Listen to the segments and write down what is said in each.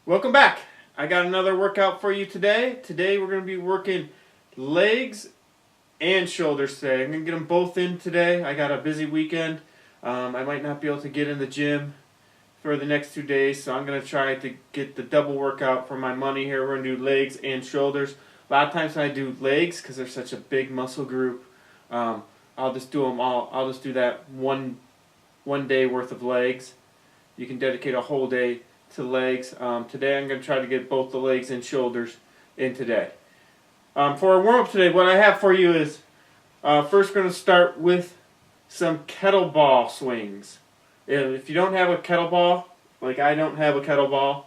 Welcome back. I got another workout for you today. Today we're going to be working legs and shoulders today. I'm going to get them both in today. I got a busy weekend. I might not be able to get in the gym for the next 2 days, so I'm going to try to get the double workout for my money here. We're going to do legs and shoulders. A lot of times when I do legs, because they're such a big muscle group, I'll just do them all. I'll just do that one day worth of legs. You can dedicate a whole day to legs. Today I'm going to try to get both the legs and shoulders in today. For our warm-up today, what I have for you is first going to start with some kettlebell swings. If you don't have a kettlebell, like I don't have a kettlebell,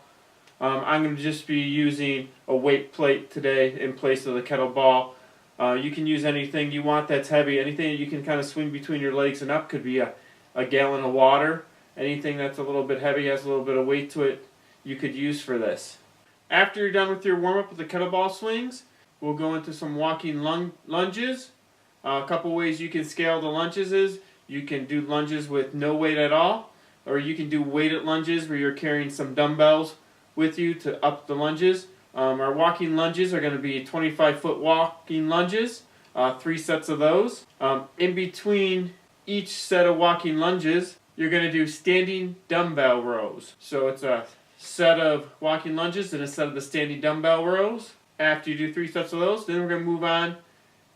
I'm going to just be using a weight plate today in place of the kettlebell. You can use anything you want that's heavy. Anything that you can kind of swing between your legs and up. Could be a gallon of water. Anything that's a little bit heavy, has a little bit of weight to it, you could use for this. After you're done with your warm-up with the kettlebell swings, we'll go into some walking lunges. A couple ways you can scale the lunges is you can do lunges with no weight at all, or you can do weighted lunges where you're carrying some dumbbells with you to up the lunges. Our walking lunges are going to be 25-foot walking lunges, 3 sets of those. In between each set of walking lunges, you're going to do standing dumbbell rows. So it's a set of walking lunges and a set of the standing dumbbell rows. After you do 3 sets of those, then we're going to move on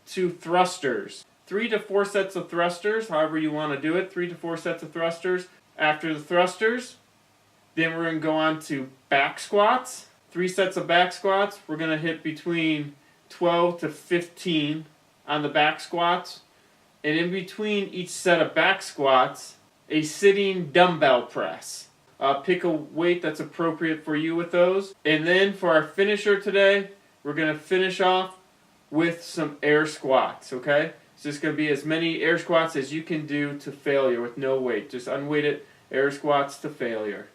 to thrusters. 3 to 4 sets of thrusters, however you want to do it. 3 to 4 sets of thrusters. After the thrusters, then we're going to go on to back squats. 3 sets of back squats. We're going to hit between 12 to 15 on the back squats. And in between each set of back squats, a sitting dumbbell press. Pick a weight that's appropriate for you with those. And then for our finisher today, we're going to finish off with some air squats, okay? So it's going to be as many air squats as you can do to failure with no weight. Just unweighted air squats to failure.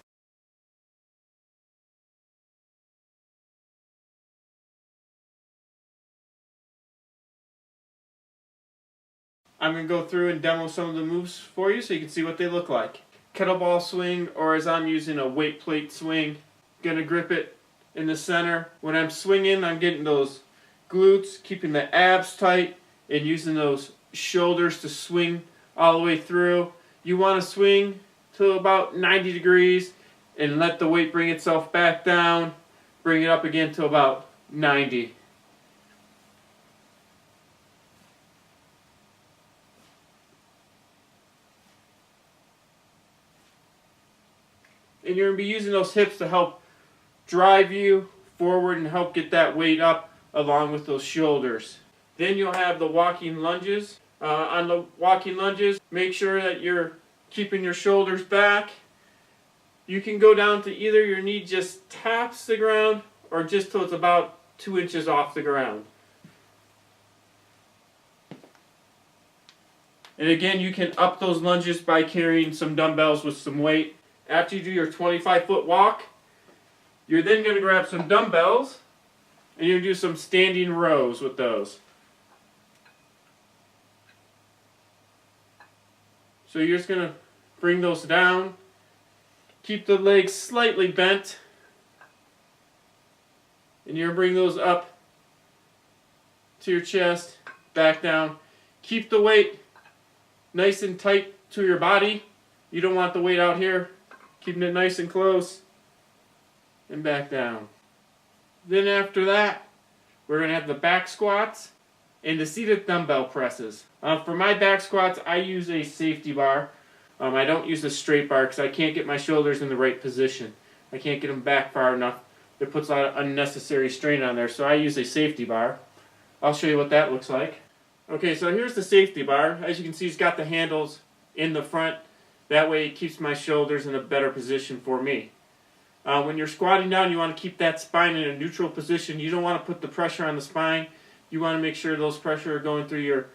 I'm going to go through and demo some of the moves for you so you can see what they look like. Kettlebell swing, or as I'm using a weight plate swing. Going to grip it in the center. When I'm swinging, I'm getting those glutes, keeping the abs tight, and using those shoulders to swing all the way through. You want to swing to about 90 degrees and let the weight bring itself back down. Bring it up again to about 90. And you're going to be using those hips to help drive you forward and help get that weight up along with those shoulders. Then you'll have the walking lunges. On the walking lunges, make sure that you're keeping your shoulders back. You can go down to either your knee just taps the ground or just till it's about 2 inches off the ground. And again, you can up those lunges by carrying some dumbbells with some weight. After you do your 25-foot walk, you're then going to grab some dumbbells and you're going to do some standing rows with those. So you're just going to bring those down, keep the legs slightly bent, and you're going to bring those up to your chest, back down. Keep the weight nice and tight to your body. You don't want the weight out here. Keeping it nice and close, and back down. Then after that, we're going to have the back squats and the seated dumbbell presses. For my back squats, I use a safety bar. I don't use a straight bar because I can't get my shoulders in the right position. I can't get them back far enough. It puts a lot of unnecessary strain on there, so I use a safety bar. I'll show you what that looks like. Okay, so here's the safety bar. As you can see, it's got the handles in the front. That way it keeps my shoulders in a better position for me. When you're squatting down, you want to keep that spine in a neutral position. You don't want to put the pressure on the spine. You want to make sure those pressure are going through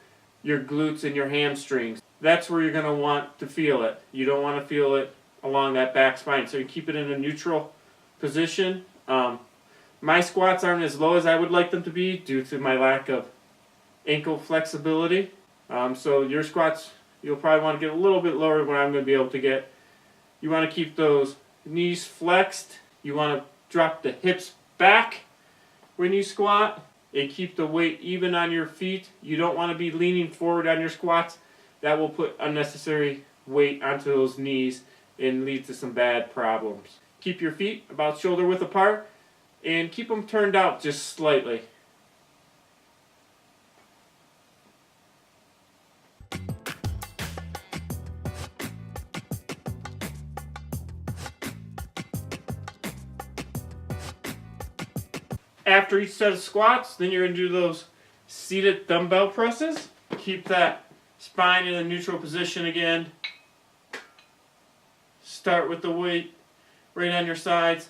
your glutes and your hamstrings. That's where you're going to want to feel it. You don't want to feel it along that back spine. So you keep it in a neutral position. My squats aren't as low as I would like them to be due to my lack of ankle flexibility. So your squats, you'll probably want to get a little bit lower than what I'm going to be able to get. You want to keep those knees flexed. You want to drop the hips back when you squat and keep the weight even on your feet. You don't want to be leaning forward on your squats. That will put unnecessary weight onto those knees and lead to some bad problems. Keep your feet about shoulder width apart and keep them turned out just slightly. After each set of squats, then you're going to do those seated dumbbell presses. Keep that spine in a neutral position again. Start with the weight right on your sides.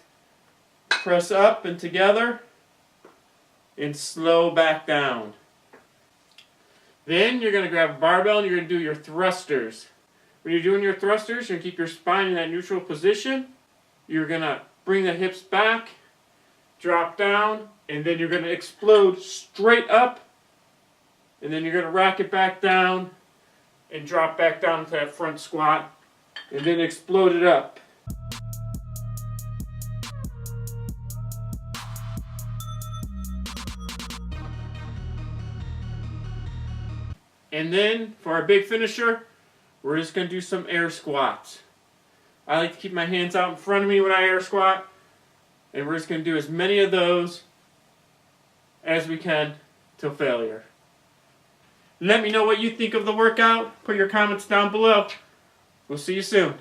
Press up and together and slow back down. Then you're going to grab a barbell and you're going to do your thrusters. When you're doing your thrusters, you're going to keep your spine in that neutral position. You're going to bring the hips back, drop down, and then you're going to explode straight up, and then you're going to rack it back down and drop back down to that front squat, and then explode it up. And then for our big finisher, we're just going to do some air squats. I like to keep my hands out in front of me when I air squat. And we're just going to do as many of those as we can till failure. Let me know what you think of the workout. Put your comments down below. We'll see you soon.